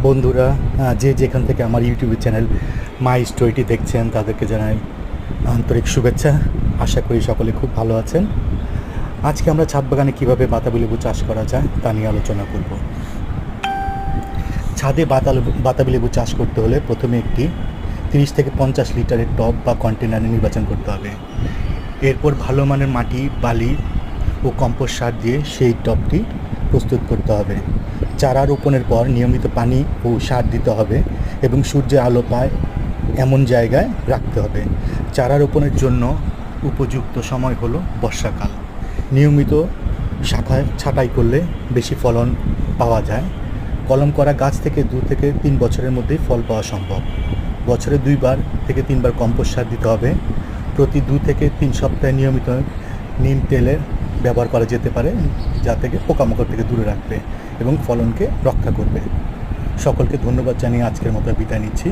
বন্ধুরা, যে যেখান থেকে আমার ইউটিউব চ্যানেল মাই স্টোরিটি দেখছেন তাদেরকে জানাই আন্তরিক শুভেচ্ছা। আশা করি সকলে খুব ভালো আছেন। আজকে আমরা ছাদ বাগানে কীভাবে বাতাবি লেবু চাষ করা যায় তা নিয়ে আলোচনা করব। ছাদে বাতাবি লেবু চাষ করতে হলে প্রথমে একটি 30 থেকে 50 লিটারের টব বা কন্টেনারে নির্বাচন করতে হবে। এরপর ভালো মানের মাটি, বালি ও কম্পোস্ট সার দিয়ে সেই টবটি প্রস্তুত করতে হবে। চারা রোপণের পর নিয়মিত পানি ও সার দিতে হবে এবং সূর্যের আলো পায় এমন জায়গায় রাখতে হবে। চারা রোপণের জন্য উপযুক্ত সময় হলো বর্ষাকাল। নিয়মিত ছাঁটাই করলে বেশি ফলন পাওয়া যায়। কলম করা গাছ থেকে 2 থেকে 3 বছরের মধ্যেই ফল পাওয়া সম্ভব। বছরে 2 বার থেকে 3 বার কম্পোস্ট সার দিতে হবে। প্রতি 2 থেকে 3 সপ্তাহে নিয়মিত নিম তেলের ব্যবহার করা যেতে পারে, যা থেকে পোকামাকড় থেকে দূরে রাখবে এবং ফলনকে রক্ষা করবে। সকলকে ধন্যবাদ জানিয়ে আজকের মতো বিদায় নিচ্ছি।